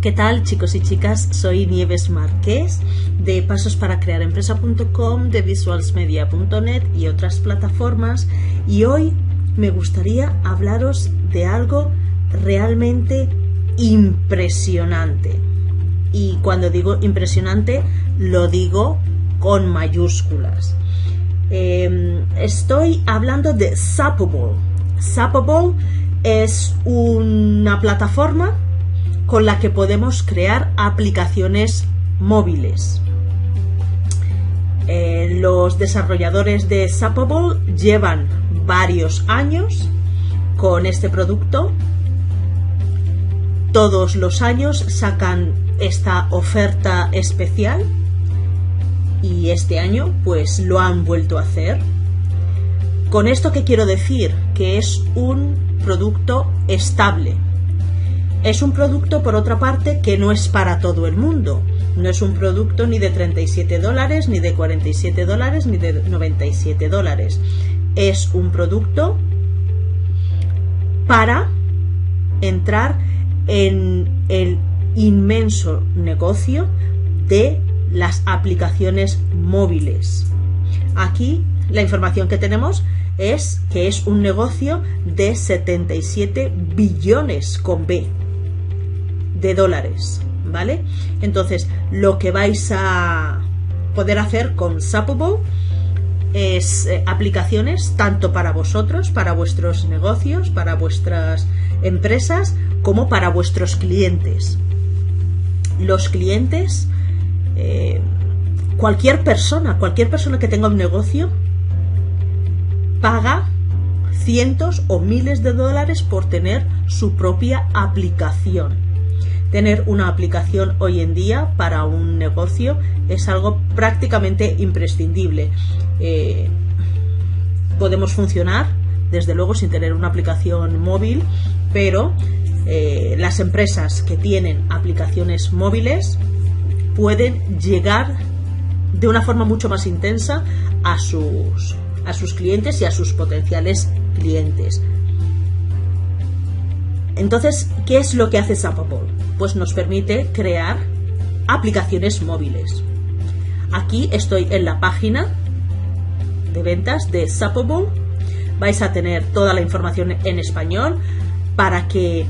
¿Qué tal, chicos y chicas? Soy Nieves Márquez de pasosparaCrearEmpresa.com, de visualsmedia.net y otras plataformas, y hoy me gustaría hablaros de algo realmente impresionante. Y cuando digo impresionante, lo digo con mayúsculas. Estoy hablando de Zappable. Zappable es una plataforma con la que podemos crear aplicaciones móviles. Los desarrolladores de Zappable llevan varios años con este producto. Todos los años sacan esta oferta especial y este año pues lo han vuelto a hacer. Con esto, ¿qué quiero decir? Que es un producto estable. Es un producto, por otra parte, que no es para todo el mundo. No es un producto ni de $37, ni de $47, ni de $97. Es un producto para entrar en el inmenso negocio de las aplicaciones móviles. Aquí la información que tenemos es que es un negocio de 77 billones con B de dólares, ¿vale? Entonces, lo que vais a poder hacer con Zappable es aplicaciones tanto para vosotros, para vuestros negocios, para vuestras empresas, como para vuestros clientes. Los clientes, cualquier persona que tenga un negocio paga cientos o miles de dólares por tener su propia aplicación. Tener una aplicación hoy en día para un negocio es algo prácticamente imprescindible. Podemos funcionar, desde luego, sin tener una aplicación móvil, pero las empresas que tienen aplicaciones móviles pueden llegar de una forma mucho más intensa a sus clientes y a sus potenciales clientes. Entonces, ¿qué es lo que hace Zappable? Pues nos permite crear aplicaciones móviles. Aquí estoy en la página de ventas de Zappable. Vais a tener toda la información en español para que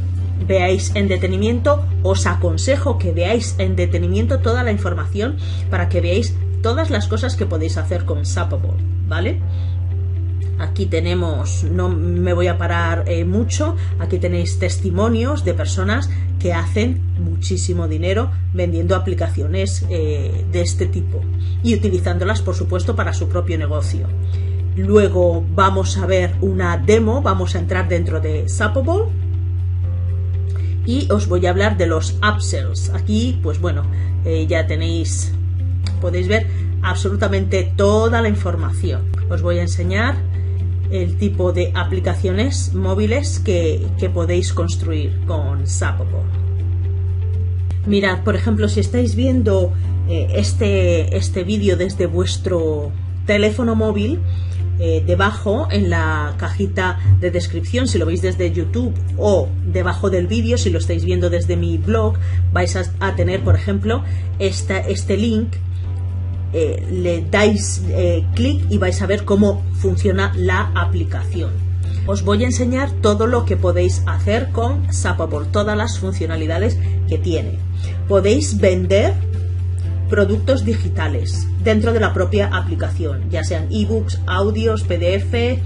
veáis en detenimiento. Os aconsejo que veáis en detenimiento toda la información para que veáis todas las cosas que podéis hacer con Zappable, ¿vale? Aquí tenemos, no me voy a parar mucho, aquí tenéis testimonios de personas que hacen muchísimo dinero vendiendo aplicaciones de este tipo y utilizándolas, por supuesto, para su propio negocio. Luego vamos a ver una demo, vamos a entrar dentro de Zappable y os voy a hablar de los upsells. Aquí, pues bueno, ya tenéis, podéis ver absolutamente toda la información. Os voy a enseñar el tipo de aplicaciones móviles que podéis construir con Zappable. Mirad, por ejemplo, si estáis viendo este vídeo desde vuestro teléfono móvil, debajo en la cajita de descripción, si lo veis desde YouTube, o debajo del vídeo, si lo estáis viendo desde mi blog, vais a tener, por ejemplo, este link. Le dais clic y vais a ver cómo funciona la aplicación. Os voy a enseñar todo lo que podéis hacer con Zappable, todas las funcionalidades que tiene. Podéis vender productos digitales dentro de la propia aplicación, ya sean ebooks, audios, PDF,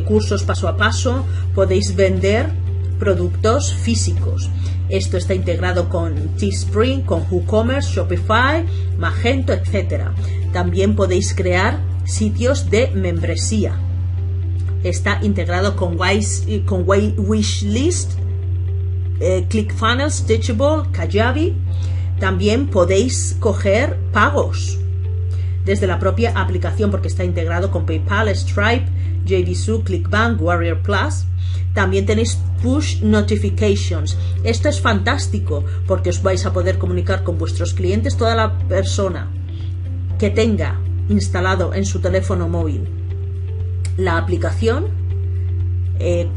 cursos paso a paso. Podéis vender productos físicos. Esto está integrado con Teespring, con WooCommerce, Shopify, Magento, etc. También podéis crear sitios de membresía. Está integrado con Wishlist, ClickFunnels, Teachable, Kajabi. También podéis coger pagos desde la propia aplicación porque está integrado con PayPal, Stripe, JDSU, ClickBank, Warrior Plus. También tenéis push notifications. Esto es fantástico porque os vais a poder comunicar con vuestros clientes. Toda la persona que tenga instalado en su teléfono móvil la aplicación,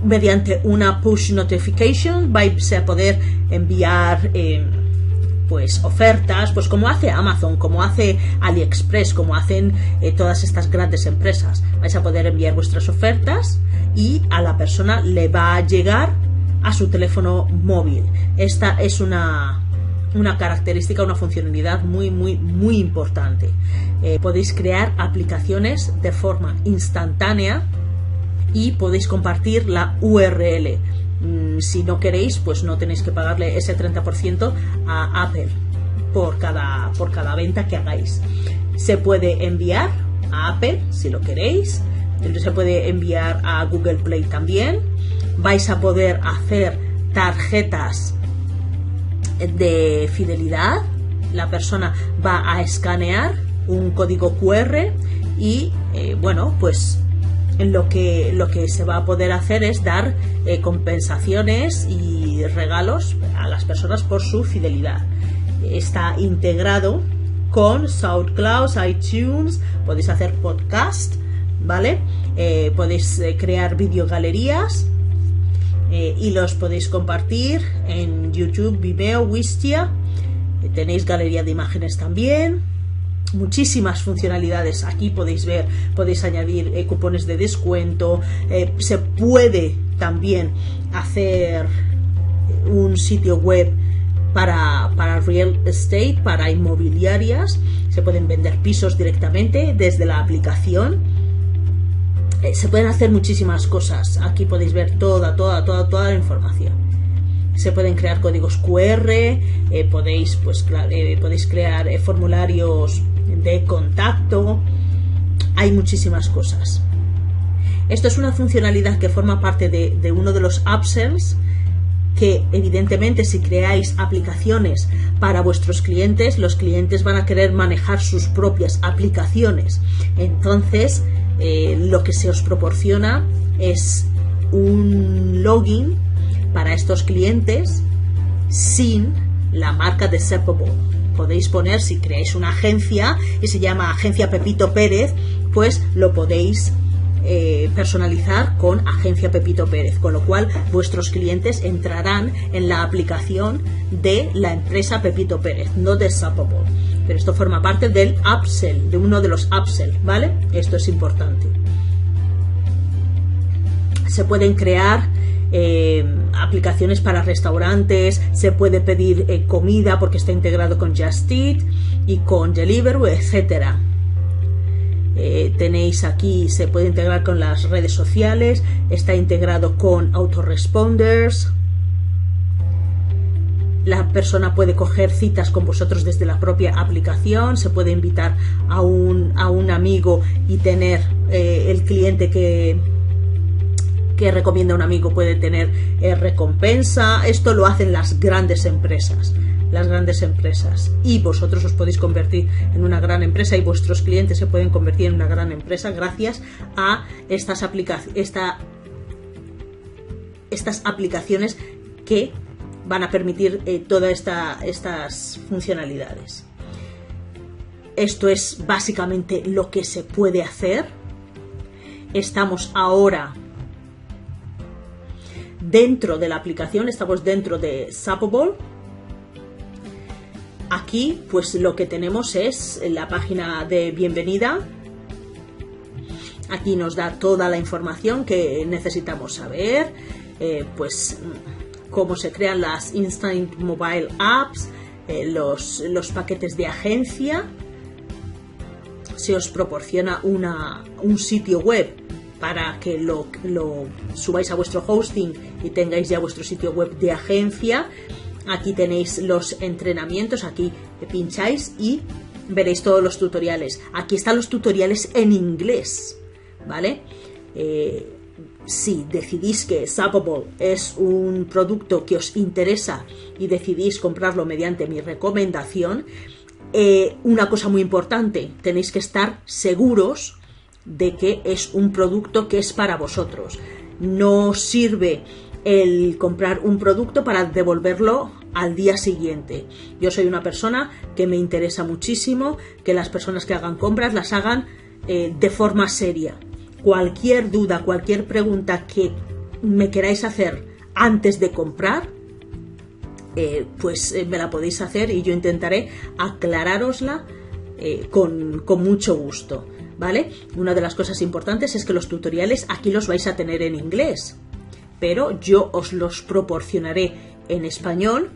mediante una push notification vais a poder enviar pues ofertas, pues como hace Amazon, como hace AliExpress, como hacen todas estas grandes empresas. Vais a poder enviar vuestras ofertas y a la persona le va a llegar a su teléfono móvil. Esta es una característica, una funcionalidad muy importante. Podéis crear aplicaciones de forma instantánea y podéis compartir la URL. Si no queréis, pues no tenéis que pagarle ese 30% a Apple por cada venta que hagáis. Se puede enviar a Apple si lo queréis, se puede enviar a Google Play también. Vais a poder hacer tarjetas de fidelidad. La persona va a escanear un código QR y bueno, pues lo que se va a poder hacer es dar compensaciones y regalos a las personas por su fidelidad. Está integrado con SoundCloud, iTunes, podéis hacer podcast, ¿vale? Podéis crear videogalerías y los podéis compartir en YouTube, Vimeo, Wistia. Tenéis galería de imágenes también. Muchísimas funcionalidades. Aquí podéis ver, podéis añadir cupones de descuento. Se puede también hacer un sitio web para real estate, para inmobiliarias. Se pueden vender pisos directamente desde la aplicación. Se pueden hacer muchísimas cosas. Aquí podéis ver toda la información. Se pueden crear códigos QR, podéis crear formularios de contacto. Hay muchísimas cosas. Esto es una funcionalidad que forma parte de uno de los upsells, que evidentemente si creáis aplicaciones para vuestros clientes, los clientes van a querer manejar sus propias aplicaciones. Entonces lo que se os proporciona es un login para estos clientes sin la marca de Zappable. Podéis poner, si creáis una agencia y se llama Agencia Pepito Pérez, pues lo podéis personalizar con Agencia Pepito Pérez, con lo cual vuestros clientes entrarán en la aplicación de la empresa Pepito Pérez, no de Zappable. Pero esto forma parte del upsell, de uno de los upsell, ¿vale? Esto es importante. Se pueden crear aplicaciones para restaurantes, se puede pedir comida porque está integrado con Just Eat y con Deliveroo, etcétera. Tenéis aquí, se puede integrar con las redes sociales, está integrado con autoresponders. La persona puede coger citas con vosotros desde la propia aplicación, se puede invitar a un amigo y tener el cliente que recomienda a un amigo puede tener recompensa. Esto lo hacen las grandes empresas. Y vosotros os podéis convertir en una gran empresa y vuestros clientes se pueden convertir en una gran empresa gracias a estas aplicaciones que van a permitir todas estas funcionalidades. Esto es básicamente lo que se puede hacer. Estamos ahora dentro de la aplicación, estamos dentro de Zappable. Aquí pues lo que tenemos es la página de bienvenida. Aquí nos da toda la información que necesitamos saber, pues cómo se crean las Instant Mobile Apps, los paquetes de agencia. Se os proporciona un sitio web para que lo subáis a vuestro hosting y tengáis ya vuestro sitio web de agencia. Aquí tenéis los entrenamientos, aquí pincháis y veréis todos los tutoriales. Aquí están los tutoriales en inglés, ¿vale? Si decidís que Zappable es un producto que os interesa y decidís comprarlo mediante mi recomendación, una cosa muy importante, tenéis que estar seguros de que es un producto que es para vosotros. No sirve el comprar un producto para devolverlo al día siguiente. Yo soy una persona que me interesa muchísimo que las personas que hagan compras las hagan de forma seria. Cualquier duda, cualquier pregunta que me queráis hacer antes de comprar, pues me la podéis hacer y yo intentaré aclarárosla con mucho gusto, ¿vale? Una de las cosas importantes es que los tutoriales aquí los vais a tener en inglés, pero yo os los proporcionaré en español,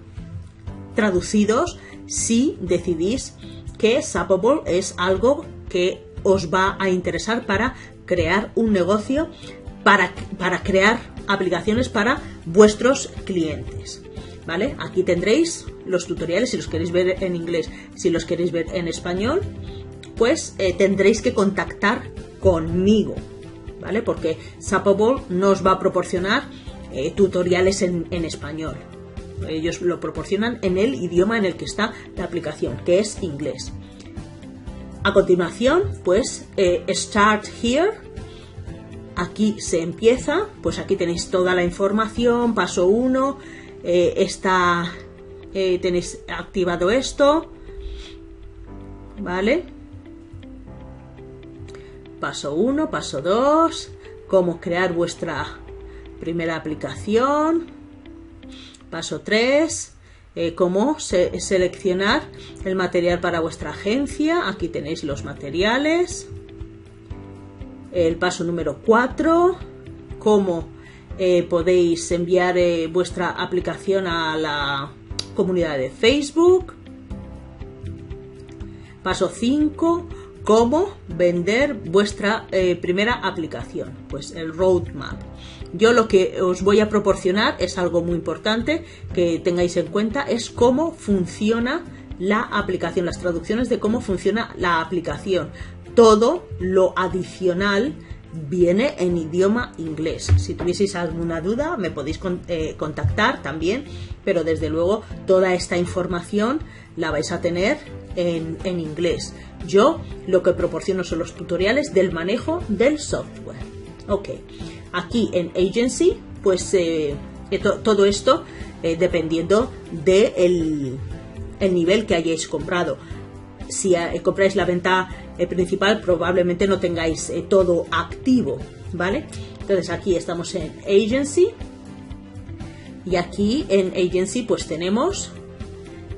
traducidos, si decidís que Zappable es algo que os va a interesar para crear un negocio, para crear aplicaciones para vuestros clientes, ¿vale? Aquí tendréis los tutoriales si los queréis ver en inglés. Si los queréis ver en español, pues tendréis que contactar conmigo, ¿vale? Porque Zappable no os va a proporcionar tutoriales en español. Ellos lo proporcionan en el idioma en el que está la aplicación, que es inglés. A continuación, pues Start Here. Aquí se empieza, pues aquí tenéis toda la información. Paso 1, tenéis activado esto, ¿vale? Paso 1, paso 2, cómo crear vuestra primera aplicación. Paso 3, cómo seleccionar el material para vuestra agencia. Aquí tenéis los materiales. El paso número 4, cómo podéis enviar vuestra aplicación a la comunidad de Facebook. Paso 5, cómo vender vuestra primera aplicación, pues el roadmap. Yo lo que os voy a proporcionar es algo muy importante que tengáis en cuenta, es cómo funciona la aplicación, las traducciones de cómo funciona la aplicación. Todo lo adicional viene en idioma inglés. Si tuvieseis alguna duda me podéis contactar también, pero desde luego toda esta información la vais a tener en inglés. Yo lo que proporciono son los tutoriales del manejo del software. Ok, aquí en Agency, pues todo esto dependiendo del nivel que hayáis comprado. Si compráis la venta principal, probablemente no tengáis todo activo, ¿vale? Entonces aquí estamos en Agency y aquí en Agency pues tenemos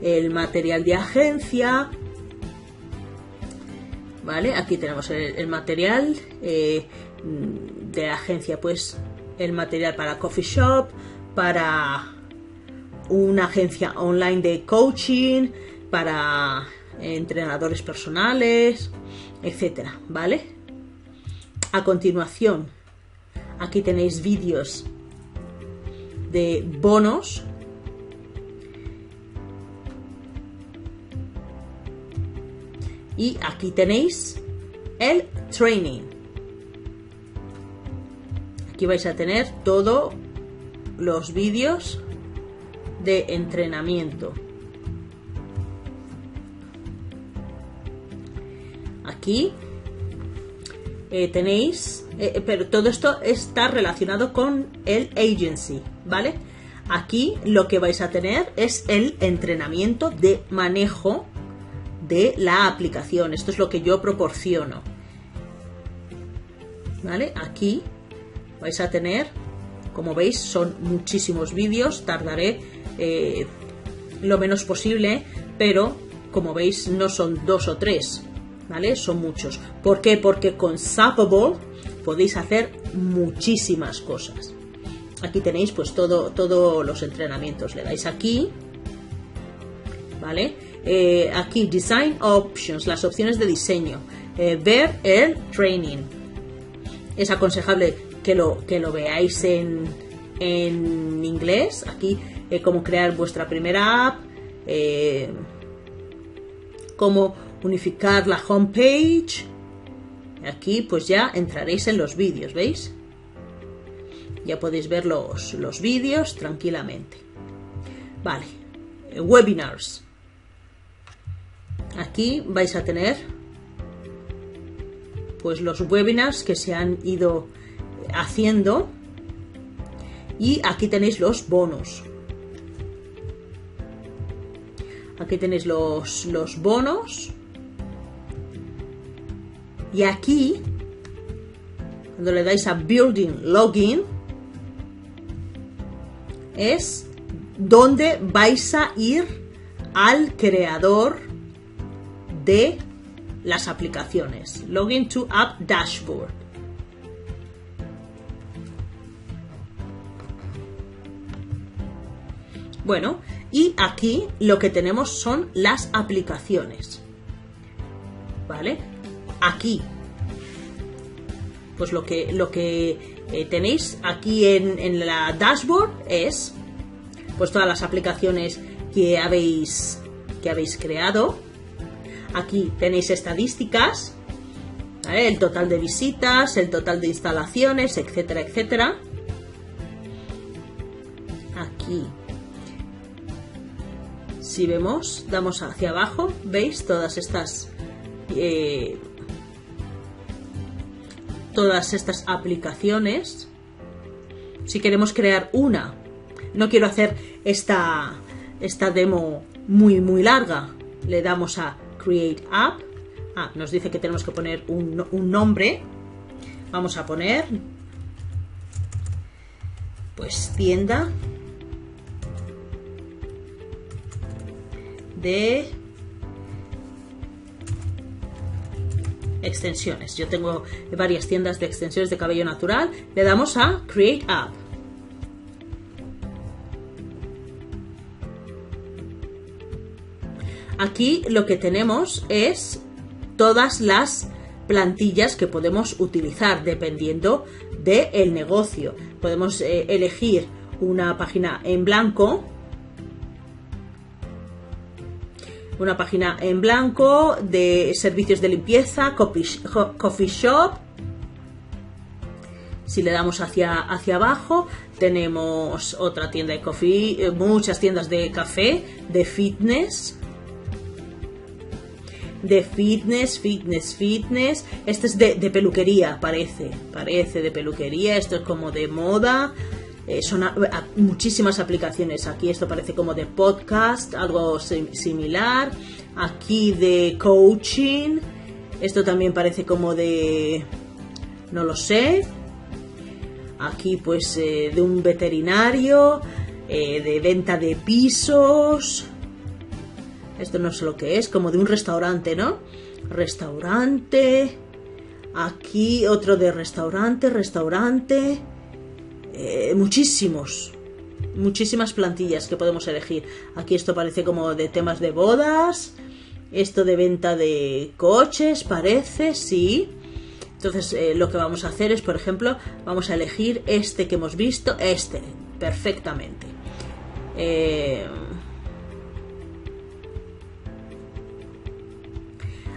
el material de agencia, ¿vale? Aquí tenemos el material de la agencia, pues el material para coffee shop, para una agencia online de coaching, para entrenadores personales, etcétera, ¿vale? A continuación, aquí tenéis vídeos de bonos. Y aquí tenéis el training. Aquí vais a tener todos los vídeos de entrenamiento. Aquí tenéis, pero todo esto está relacionado con el agency, ¿vale? Aquí lo que vais a tener es el entrenamiento de manejo de la aplicación. Esto es lo que yo proporciono, ¿vale? Aquí vais a tener, como veis, son muchísimos vídeos. Tardaré lo menos posible, pero como veis no son 2 o 3, ¿vale? Son muchos. ¿Por qué? Porque con Zappable podéis hacer muchísimas cosas. Aquí tenéis pues todos los entrenamientos. Le dais aquí, ¿vale? Aquí Design Options, las opciones de diseño, ver el training. Es aconsejable que lo veáis en inglés. Aquí cómo crear vuestra primera app, cómo unificar la homepage. Aquí pues ya entraréis en los vídeos, ¿veis? Ya podéis ver los vídeos tranquilamente. Vale, webinars. Aquí vais a tener pues los webinars que se han ido haciendo y aquí tenéis los bonos. Aquí tenéis los bonos y aquí cuando le dais a Building Login es donde vais a ir al creador de las aplicaciones. Login to App Dashboard. Bueno, y aquí lo que tenemos son las aplicaciones. ¿Vale? Aquí, pues lo que tenéis aquí en la dashboard es pues todas las aplicaciones que habéis creado. Aquí tenéis estadísticas, ¿vale? El total de visitas, el total de instalaciones, etcétera, etcétera. Aquí, si vemos, damos hacia abajo, veis todas estas aplicaciones. Si queremos crear una, no quiero hacer esta demo muy larga, le damos a Create App. Nos dice que tenemos que poner un nombre. Vamos a poner pues tienda de extensiones. Yo tengo varias tiendas de extensiones de cabello natural. Le damos a Create App. Aquí lo que tenemos es todas las plantillas que podemos utilizar dependiendo del negocio. Podemos elegir una página en blanco. Una página en blanco de servicios de limpieza, coffee shop. Si le damos hacia abajo, tenemos otra tienda de coffee, muchas tiendas de café, de fitness. Este es de peluquería, parece de peluquería. Esto es como de moda. Son muchísimas aplicaciones. Aquí esto parece como de podcast, algo similar. Aquí de coaching. Esto también parece como de... no lo sé. Aquí pues de un veterinario, de venta de pisos. Esto no sé lo que es, como de un restaurante, ¿no? Restaurante. Aquí otro de restaurante. Muchísimas plantillas que podemos elegir. Aquí esto parece como de temas de bodas. Esto de venta de coches, parece, sí. Entonces lo que vamos a hacer es, por ejemplo, vamos a elegir este que hemos visto, perfectamente.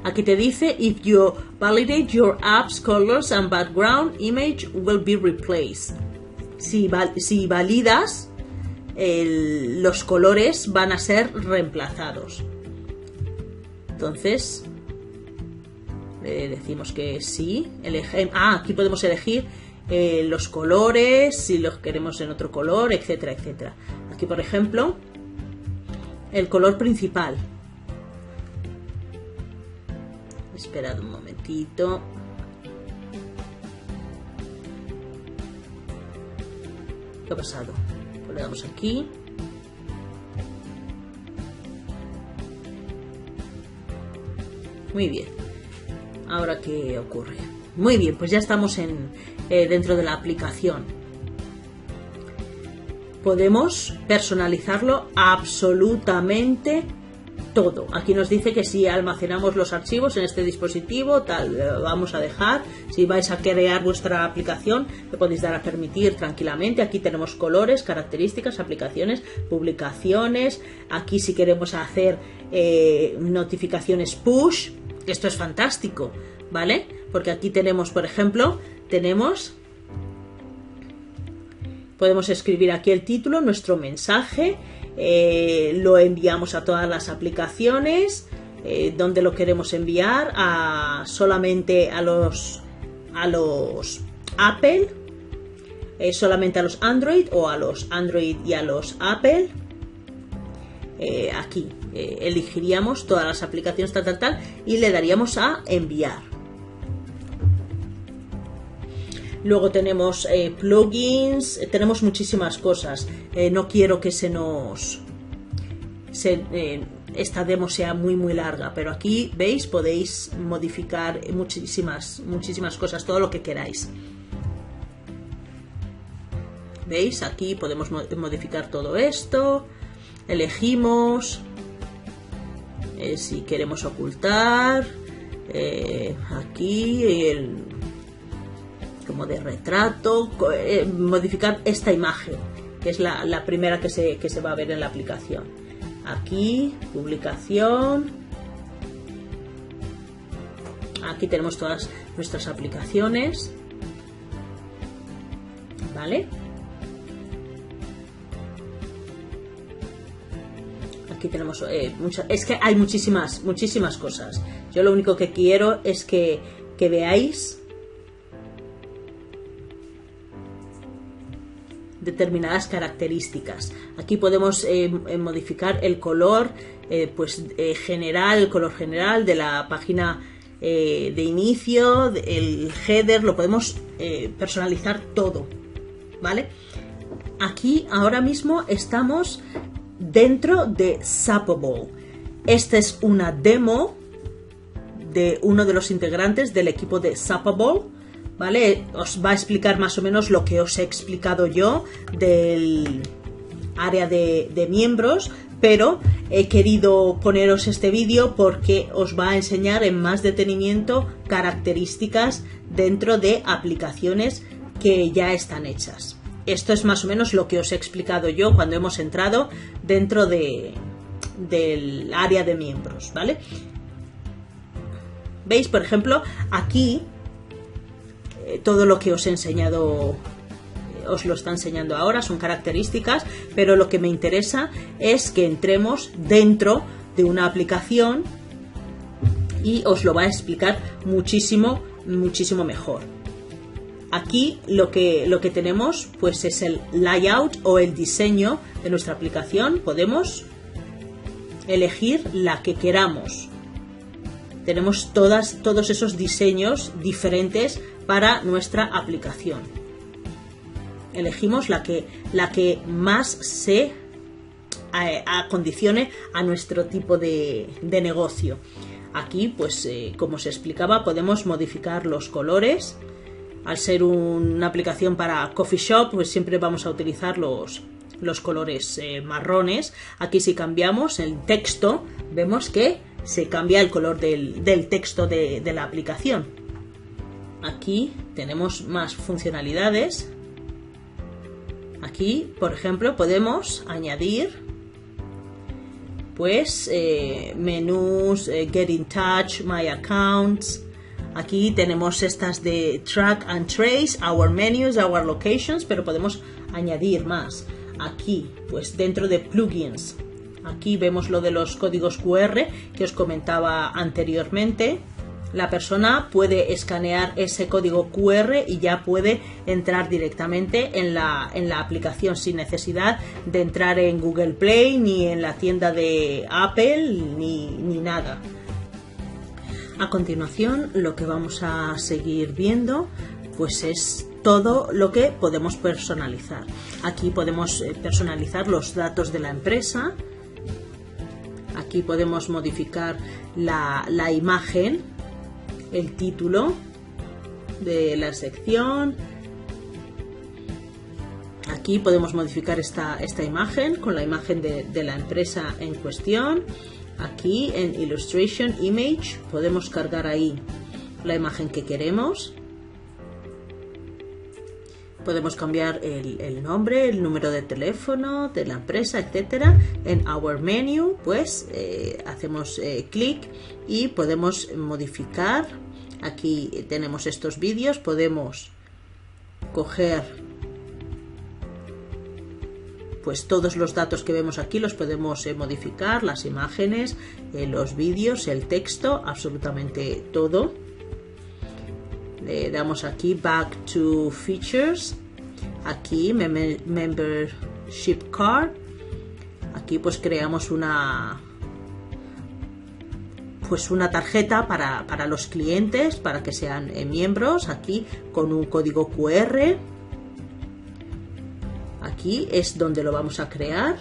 Aquí te dice, if you validate your app's colors and background image will be replaced. Si validas, los colores van a ser reemplazados. Entonces, decimos que sí. Aquí podemos elegir los colores, si los queremos en otro color, etcétera, etcétera. Aquí, por ejemplo, el color principal. Esperad un momentito. ¿Qué ha pasado? Pues le damos aquí. Muy bien. Ahora, ¿qué ocurre? Muy bien, pues ya estamos dentro de la aplicación. Podemos personalizarlo absolutamente todo. Aquí nos dice que si almacenamos los archivos en este dispositivo, vamos a dejar. Si vais a crear vuestra aplicación, le podéis dar a permitir tranquilamente. Aquí tenemos colores, características, aplicaciones, publicaciones. Aquí si queremos hacer notificaciones push, esto es fantástico, ¿vale? Porque aquí tenemos, por ejemplo, podemos escribir aquí el título, nuestro mensaje. Lo enviamos a todas las aplicaciones, donde lo queremos enviar, solamente a los Apple, solamente a los Android, o a los Android y a los Apple. Aquí elegiríamos todas las aplicaciones y le daríamos a enviar. Luego tenemos plugins, tenemos muchísimas cosas. No quiero que esta demo sea muy larga, pero aquí veis, podéis modificar muchísimas cosas, todo lo que queráis. ¿Veis? Aquí podemos modificar todo esto. Elegimos si queremos ocultar. Aquí como de retrato. Modificar esta imagen, que es la primera que se va a ver en la aplicación. Aquí, publicación. Aquí tenemos todas nuestras aplicaciones. ¿Vale? Aquí tenemos es que hay muchísimas cosas. Yo lo único que quiero es que veáis determinadas características. Aquí podemos modificar el color general, el color general de la página de inicio, el header, lo podemos personalizar todo, ¿vale? Aquí ahora mismo estamos dentro de Zappable. Esta es una demo de uno de los integrantes del equipo de Zappable, ¿vale? Os va a explicar más o menos lo que os he explicado yo del área de miembros, pero he querido poneros este vídeo porque os va a enseñar en más detenimiento características dentro de aplicaciones que ya están hechas. Esto es más o menos lo que os he explicado yo cuando hemos entrado dentro del área de miembros, ¿vale? ¿Veis? Por ejemplo, aquí todo lo que os he enseñado, os lo está enseñando ahora, son características, pero lo que me interesa es que entremos dentro de una aplicación y os lo va a explicar muchísimo mejor. Aquí lo que tenemos pues es el layout o el diseño de nuestra aplicación. Podemos elegir la que queramos. Tenemos todos esos diseños diferentes para nuestra aplicación. Elegimos la que más se acondicione a nuestro tipo de negocio. Aquí, pues como os explicaba, podemos modificar los colores. Al ser una aplicación para coffee shop, pues siempre vamos a utilizar los colores marrones. Aquí si cambiamos el texto, vemos que se cambia el color del texto de la aplicación. Aquí tenemos más funcionalidades. Aquí, por ejemplo, podemos añadir pues menús, get in touch, my accounts. Aquí tenemos estas de track and trace, our menus, our locations, pero podemos añadir más. Aquí, pues dentro de plugins, aquí vemos lo de los códigos QR que os comentaba anteriormente. La persona puede escanear ese código QR y ya puede entrar directamente en la aplicación sin necesidad de entrar en Google Play, ni en la tienda de Apple, ni nada. A continuación, lo que vamos a seguir viendo pues es todo lo que podemos personalizar. Aquí podemos personalizar los datos de la empresa. Aquí podemos modificar la imagen, el título de la sección. Aquí podemos modificar esta imagen con la imagen de la empresa en cuestión. Aquí en Illustration Image podemos cargar ahí la imagen que queremos. Podemos cambiar el nombre, el número de teléfono de la empresa, etcétera. En Our Menu, pues hacemos clic y podemos modificar. Aquí tenemos estos vídeos, podemos coger pues todos los datos que vemos aquí, los podemos modificar, las imágenes, los vídeos, el texto, absolutamente todo. Le damos aquí Back to Features, aquí Membership Card. Aquí pues creamos una pues una tarjeta para los clientes, para que sean miembros, aquí con un código QR. Aquí es donde lo vamos a crear.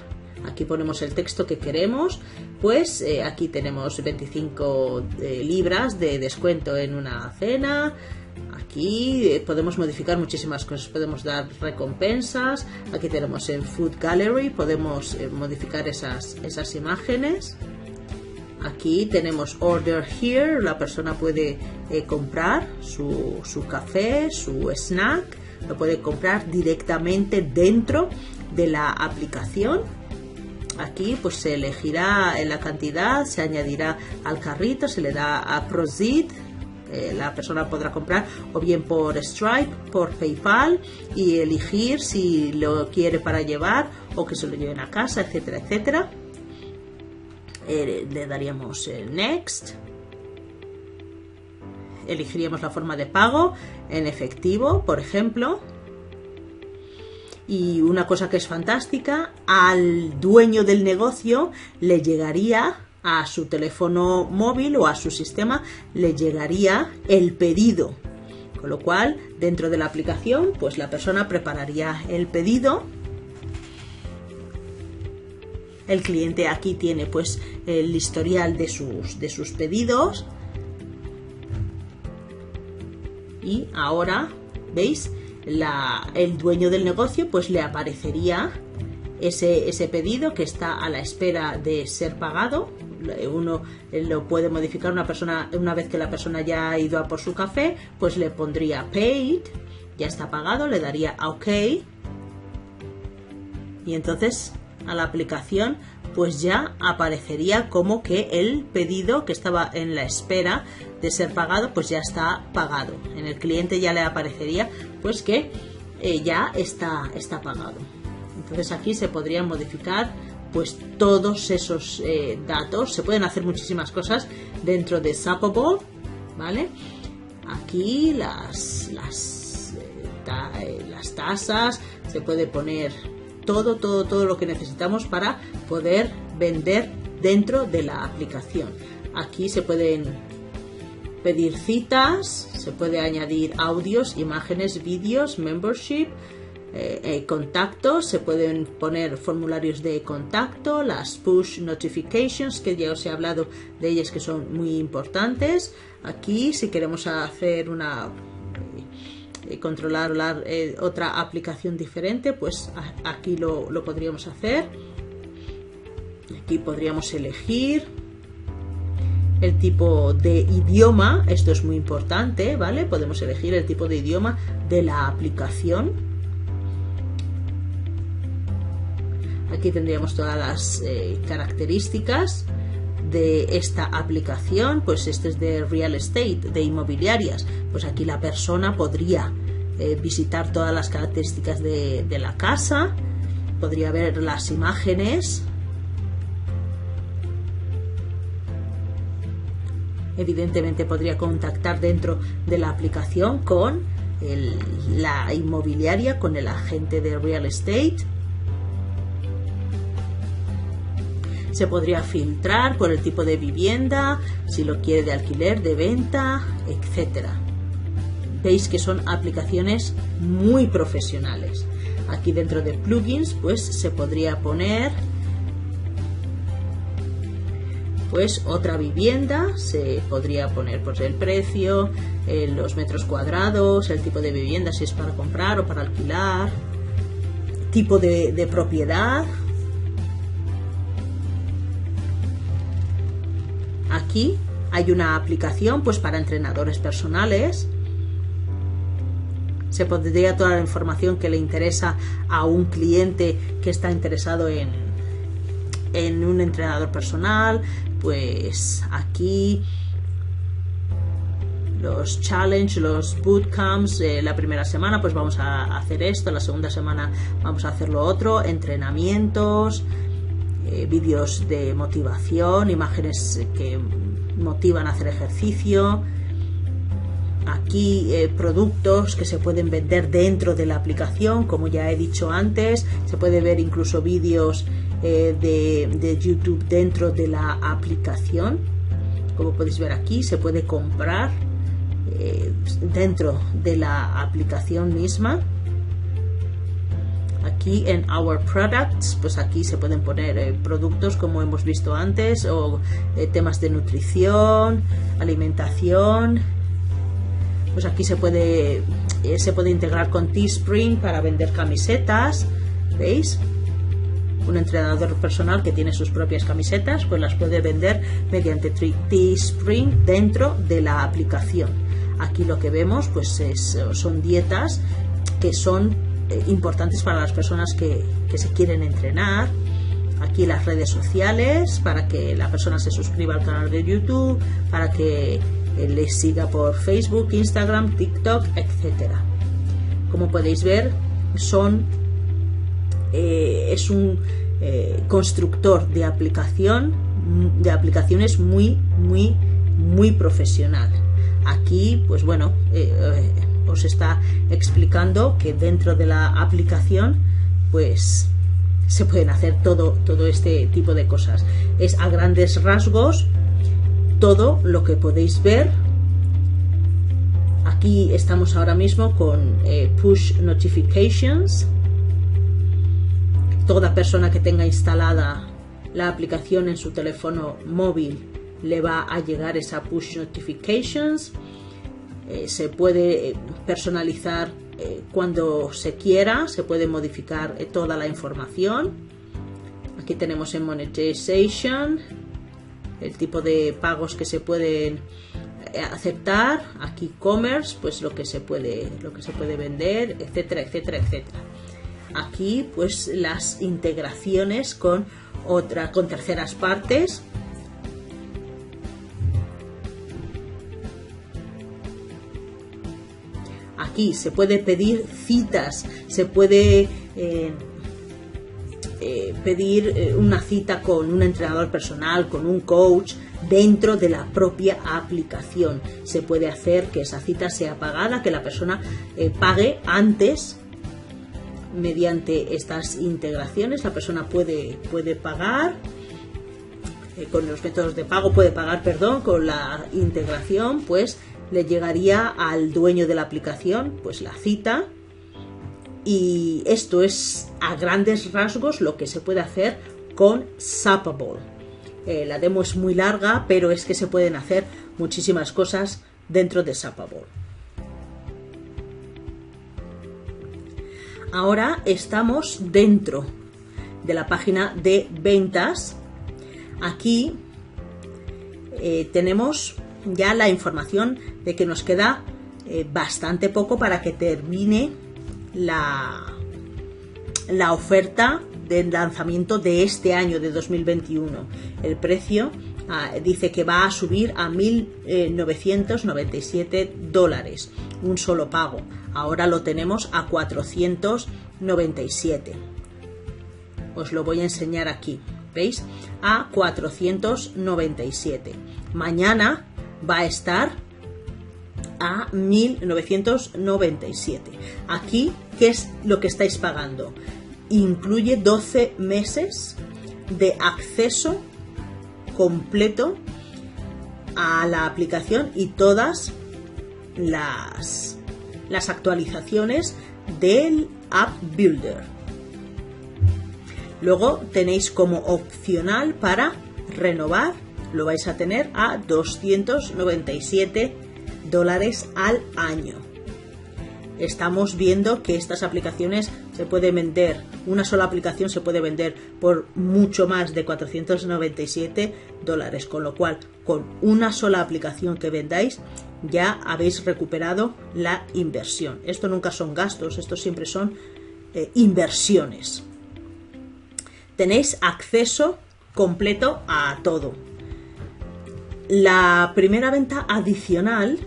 Aquí ponemos el texto que queremos. Pues aquí tenemos 25 libras de descuento en una cena. Aquí podemos modificar muchísimas cosas, podemos dar recompensas. Aquí tenemos el Food Gallery, podemos modificar esas imágenes. Aquí tenemos Order Here, la persona puede comprar su café, su snack, lo puede comprar directamente dentro de la aplicación. Aquí pues se elegirá la cantidad, se añadirá al carrito, se le da a Proceed. La persona podrá comprar o bien por Stripe, por PayPal y elegir si lo quiere para llevar o que se lo lleven a casa, etcétera, etcétera. Le daríamos Next. Elegiríamos la forma de pago en efectivo, por ejemplo. Y una cosa que es fantástica, al dueño del negocio le llegaría a su teléfono móvil o a su sistema, le llegaría el pedido, con lo cual dentro de la aplicación pues la persona prepararía el pedido. El cliente aquí tiene pues el historial de sus pedidos y ahora veis el dueño del negocio pues le aparecería ese pedido que está a la espera de ser pagado. Uno lo puede modificar una vez que la persona ya ha ido a por su café, pues le pondría paid, ya está pagado, le daría a OK y entonces a la aplicación pues ya aparecería como que el pedido que estaba en la espera de ser pagado pues ya está pagado. En el cliente ya le aparecería pues que ya está pagado. Entonces aquí se podrían modificar pues todos esos datos. Se pueden hacer muchísimas cosas dentro de Zappable, ¿vale? Aquí las tasas, se puede poner todo lo que necesitamos para poder vender dentro de la aplicación. Aquí se pueden pedir citas, se puede añadir audios, imágenes, vídeos, membership, contactos, se pueden poner formularios de contacto, las push notifications que ya os he hablado de ellas que son muy importantes. Aquí si queremos hacer controlar otra aplicación diferente pues aquí lo podríamos hacer. Aquí podríamos elegir el tipo de idioma, esto es muy importante, ¿vale? Podemos elegir el tipo de idioma de la aplicación. Aquí tendríamos todas las características de esta aplicación, pues este es de real estate, de inmobiliarias, pues aquí la persona podría visitar todas las características de la casa, podría ver las imágenes, evidentemente podría contactar dentro de la aplicación con la inmobiliaria, con el agente de real estate. Se podría filtrar por el tipo de vivienda, si lo quiere de alquiler, de venta, etcétera. Veis que son aplicaciones muy profesionales. Aquí dentro de plugins pues se podría poner pues otra vivienda, se podría poner pues el precio, los metros cuadrados, el tipo de vivienda, si es para comprar o para alquilar, tipo de propiedad. Aquí hay una aplicación pues para entrenadores personales. Se pondría toda la información que le interesa a un cliente que está interesado en un entrenador personal. Pues aquí los challenge, los bootcamps, la primera semana pues vamos a hacer esto, la segunda semana vamos a hacer lo otro, entrenamientos, vídeos de motivación, imágenes que motivan a hacer ejercicio. Aquí productos que se pueden vender dentro de la aplicación, como ya he dicho antes, se puede ver incluso vídeos de YouTube dentro de la aplicación, Como podéis ver aquí, se puede comprar dentro de la aplicación misma. Aquí en Our Products, pues aquí se pueden poner productos como hemos visto antes, o temas de nutrición, alimentación. Pues aquí se puede integrar con Teespring para vender camisetas, ¿veis? Un entrenador personal que tiene sus propias camisetas, pues las puede vender mediante Teespring dentro de la aplicación. Aquí lo que vemos pues son dietas que son importantes para las personas que se quieren entrenar. Aquí las redes sociales, para que la persona se suscriba al canal de YouTube, para que les siga por Facebook, Instagram, TikTok, etcétera. Como podéis ver, es un constructor de aplicaciones muy profesional. Aquí, pues bueno, os está explicando que dentro de la aplicación, pues se pueden hacer todo este tipo de cosas. Es a grandes rasgos todo lo que podéis ver. Aquí estamos ahora mismo con push notifications. Toda persona que tenga instalada la aplicación en su teléfono móvil le va a llegar esa push notifications. Se puede personalizar cuando se quiera, se puede modificar toda la información. Aquí tenemos en monetization el tipo de pagos que se pueden aceptar. Aquí commerce, pues lo que se puede vender, etcétera, etcétera, etcétera. Aquí pues las integraciones con terceras partes. Aquí se puede pedir citas, se puede pedir una cita con un entrenador personal, con un coach, dentro de la propia aplicación. Se puede hacer que esa cita sea pagada, que la persona pague antes. Mediante estas integraciones la persona puede pagar con los métodos de pago, con la integración, pues le llegaría al dueño de la aplicación pues la cita. Y esto es a grandes rasgos lo que se puede hacer con Zappable. La demo es muy larga, pero es que se pueden hacer muchísimas cosas dentro de Zappable. Ahora estamos dentro de la página de ventas. Aquí tenemos ya la información de que nos queda bastante poco para que termine la oferta del lanzamiento de este año de 2021. El precio dice que va a subir a $1.997, un solo pago. Ahora lo tenemos a 497. Os lo voy a enseñar aquí, ¿veis? A 497. Mañana va a estar a 1.997. Aquí, ¿qué es lo que estáis pagando? Incluye 12 meses de acceso completo a la aplicación y todas las actualizaciones del App Builder. Luego tenéis como opcional para renovar, lo vais a tener a $297 al año. Estamos viendo que estas aplicaciones se pueden vender, una sola aplicación se puede vender por mucho más de $497, con lo cual con una sola aplicación que vendáis ya habéis recuperado la inversión. Esto nunca son gastos, esto siempre son inversiones. Tenéis acceso completo a todo. La primera venta adicional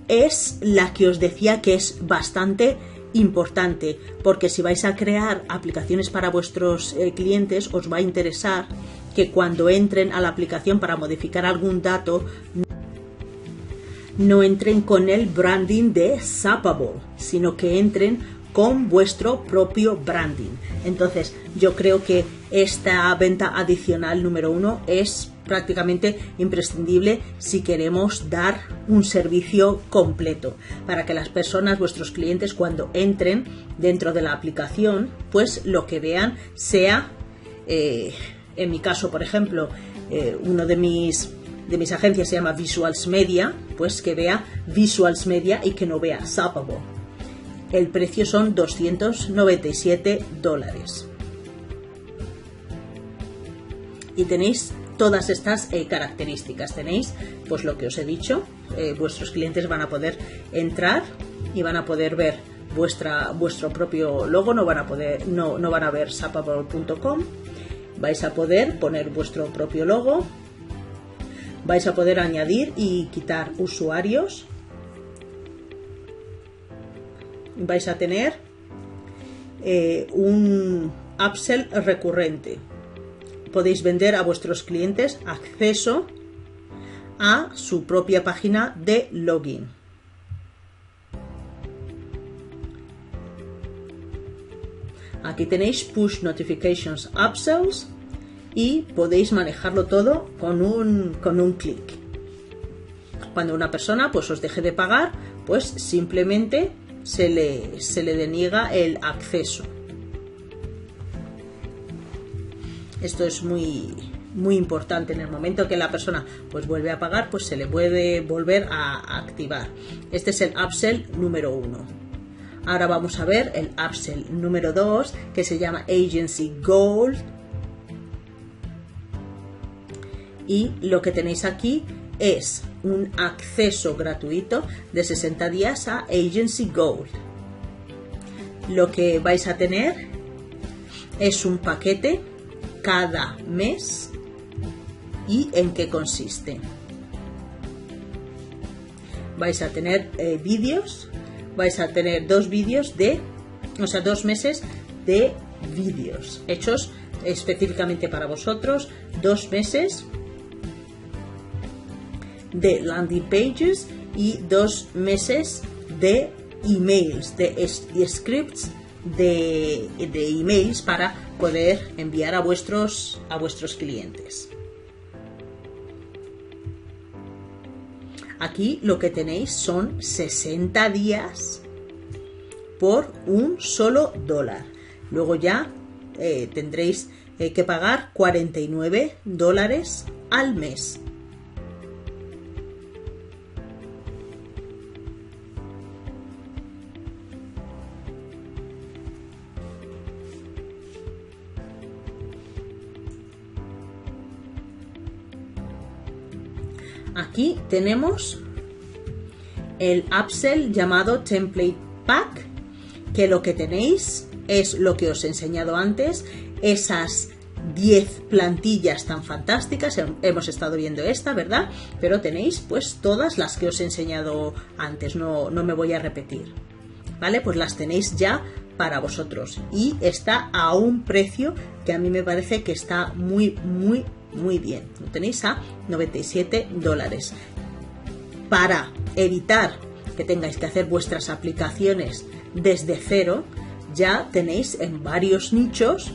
es la que os decía que es bastante importante, porque si vais a crear aplicaciones para vuestros clientes, os va a interesar que cuando entren a la aplicación para modificar algún dato, no entren con el branding de Zappable, sino que entren con vuestro propio branding. Entonces, yo creo que esta venta adicional número 1 es prácticamente imprescindible si queremos dar un servicio completo, para que las personas, vuestros clientes, cuando entren dentro de la aplicación, pues lo que vean sea, en mi caso, por ejemplo, uno de mis agencias se llama Visuals Media, pues que vea Visuals Media y que no vea Zappable. El precio son $297. Y tenéis todas estas características. Tenéis, pues lo que os he dicho, vuestros clientes van a poder entrar y van a poder ver vuestro propio logo, no van a ver zappable.com. Vais a poder poner vuestro propio logo, vais a poder añadir y quitar usuarios, vais a tener un upsell recurrente. Podéis vender a vuestros clientes acceso a su propia página de login. Aquí tenéis Push Notifications Upsells y podéis manejarlo todo con un clic. Cuando una persona pues os deje de pagar, pues simplemente se le deniega el acceso. Esto es muy importante. En el momento que la persona pues vuelve a pagar, pues se le puede volver a activar. Este es el upsell número 1. Ahora vamos a ver el upsell número 2, que se llama Agency Gold. Y lo que tenéis aquí es un acceso gratuito de 60 días a Agency Gold. Lo que vais a tener es un paquete cada mes. ¿Y en qué consiste? Vais a tener vídeos, vais a tener 2 meses de vídeos hechos específicamente para vosotros, 2 meses de landing pages y 2 meses de emails, de scripts de emails para poder enviar a vuestros clientes. Aquí lo que tenéis son 60 días por un solo $1. Luego ya tendréis que pagar $49 al mes. Aquí tenemos el upsell llamado Template Pack, que lo que tenéis es lo que os he enseñado antes, esas 10 plantillas tan fantásticas. Hemos estado viendo esta, ¿verdad? Pero tenéis pues todas las que os he enseñado antes, no me voy a repetir, ¿vale? Pues las tenéis ya para vosotros y está a un precio que a mí me parece que está muy bien. Lo tenéis a $97. Para evitar que tengáis que hacer vuestras aplicaciones desde cero, ya tenéis en varios nichos,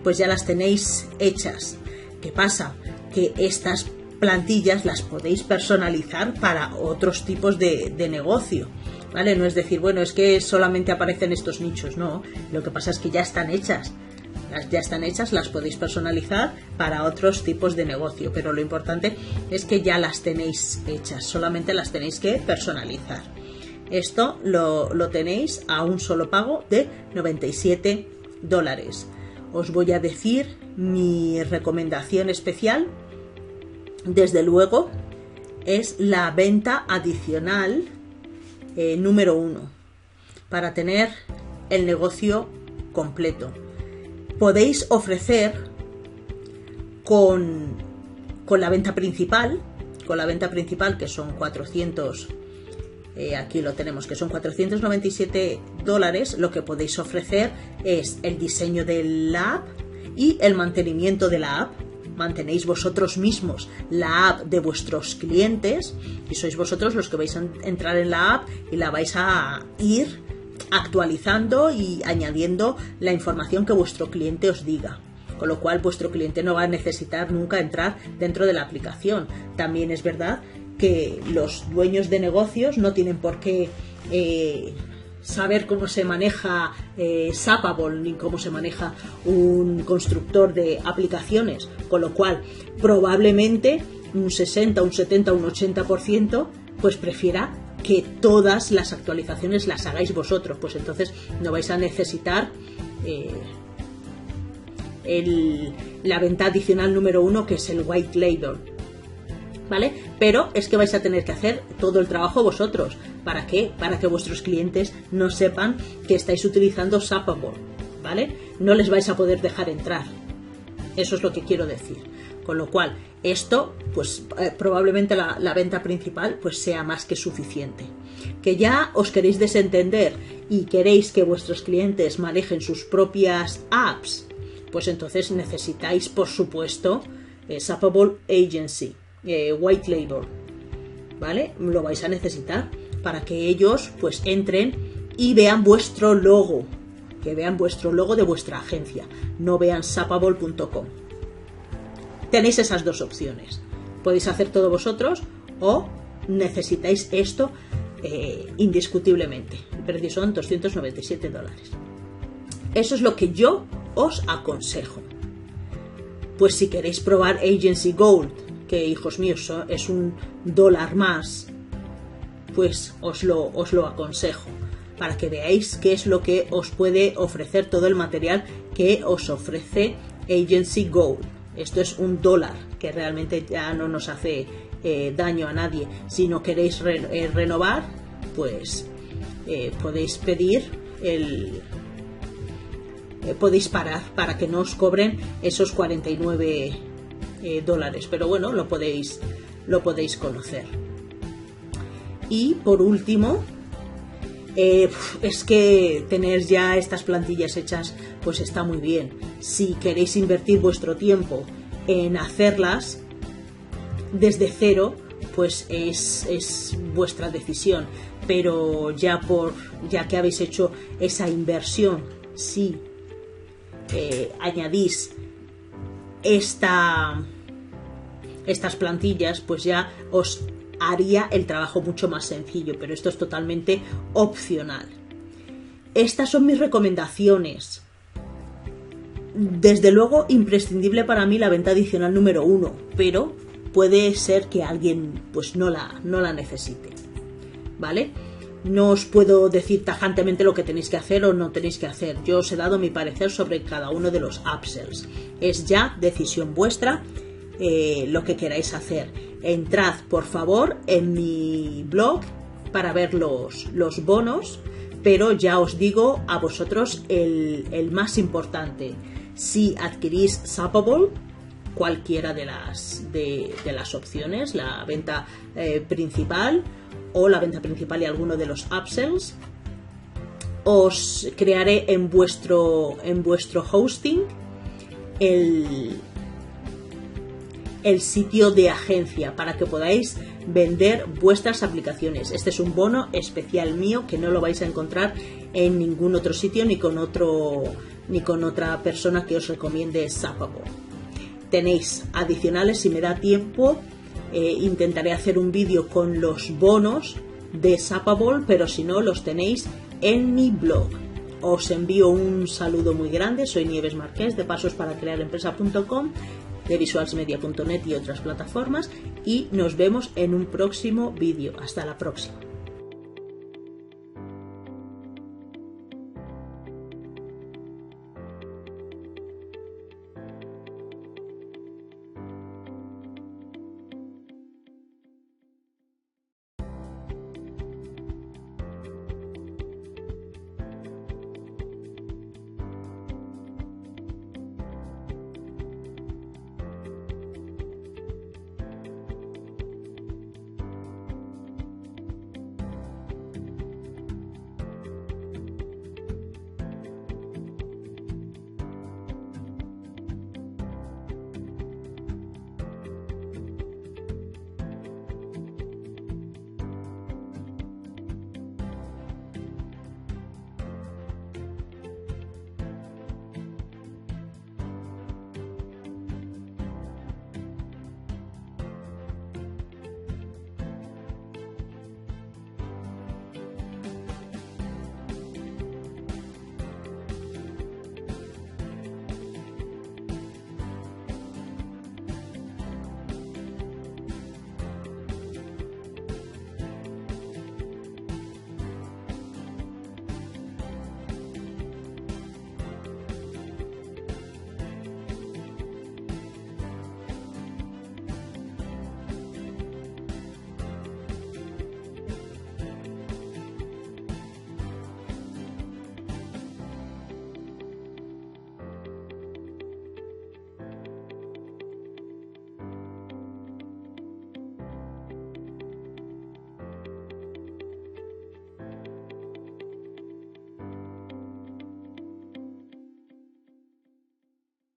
pues ya las tenéis hechas. ¿Qué pasa? Que estas plantillas las podéis personalizar para otros tipos de negocio, ¿vale? No es decir, bueno, es que solamente aparecen estos nichos, no. Lo que pasa es que ya están hechas. Las podéis personalizar para otros tipos de negocio, pero lo importante es que ya las tenéis hechas, solamente las tenéis que personalizar. Esto lo tenéis a un solo pago de $97. Os voy a decir mi recomendación especial, desde luego, es la venta adicional número 1, para tener el negocio completo. Podéis ofrecer con la venta principal, que son 400, aquí lo tenemos, que son $497, lo que podéis ofrecer es el diseño de la app y el mantenimiento de la app. Mantenéis vosotros mismos la app de vuestros clientes y sois vosotros los que vais a entrar en la app y la vais a ir actualizando y añadiendo la información que vuestro cliente os diga. con lo cual vuestro cliente no va a necesitar nunca entrar dentro de la aplicación. También es verdad que los dueños de negocios no tienen por qué saber cómo se maneja Zappable ni cómo se maneja un constructor de aplicaciones, con lo cual probablemente un 60, un 70, un 80% pues prefiera que todas las actualizaciones las hagáis vosotros, pues entonces no vais a necesitar la venta adicional número 1, que es el white label, ¿vale? Pero es que vais a tener que hacer todo el trabajo vosotros. ¿Para qué? Para que vuestros clientes no sepan que estáis utilizando Zappable, ¿vale? No les vais a poder dejar entrar. Eso es lo que quiero decir. Con lo cual, esto, pues probablemente la venta principal pues sea más que suficiente. Que ya os queréis desentender y queréis que vuestros clientes manejen sus propias apps, pues entonces necesitáis, por supuesto, Zappable Agency, White Label, ¿vale? Lo vais a necesitar para que ellos pues entren y vean vuestro logo, que vean vuestro logo de vuestra agencia, no vean zappable.com. Tenéis esas dos opciones. Podéis hacer todo vosotros o necesitáis esto indiscutiblemente. El precio son $297. Eso es lo que yo os aconsejo. Pues si queréis probar Agency Gold, que hijos míos es $1 más, pues os lo aconsejo para que veáis qué es lo que os puede ofrecer todo el material que os ofrece Agency Gold. Esto es $1, que realmente ya no nos hace daño a nadie. Si no queréis renovar, pues podéis pedir podéis parar para que no os cobren esos $49, pero bueno, lo podéis conocer. Y por último, es que tener ya estas plantillas hechas pues está muy bien. Si queréis invertir vuestro tiempo en hacerlas desde cero, pues es vuestra decisión, pero ya que habéis hecho esa inversión, si añadís estas plantillas, pues ya os haría el trabajo mucho más sencillo, pero esto es totalmente opcional. Estas son mis recomendaciones. Desde luego, imprescindible para mí la venta adicional número 1, pero puede ser que alguien pues no la necesite, ¿vale? No os puedo decir tajantemente lo que tenéis que hacer o no tenéis que hacer. Yo os he dado mi parecer sobre cada uno de los upsells. Es ya decisión vuestra lo que queráis hacer. Entrad, por favor, en mi blog para ver los bonos, pero ya os digo a vosotros el más importante. Si adquirís Zappable, cualquiera de las opciones, la venta principal o la venta principal y alguno de los upsells, os crearé en vuestro hosting el sitio de agencia para que podáis vender vuestras aplicaciones. Este es un bono especial mío que no lo vais a encontrar en ningún otro sitio ni con otra persona que os recomiende Zappable. Tenéis adicionales, si me da tiempo, intentaré hacer un vídeo con los bonos de Zappable, pero si no, los tenéis en mi blog. Os envío un saludo muy grande. Soy Nieves Marqués de pasosparaCrearEmpresa.com, de visualsmedia.net y otras plataformas, y nos vemos en un próximo vídeo. Hasta la próxima.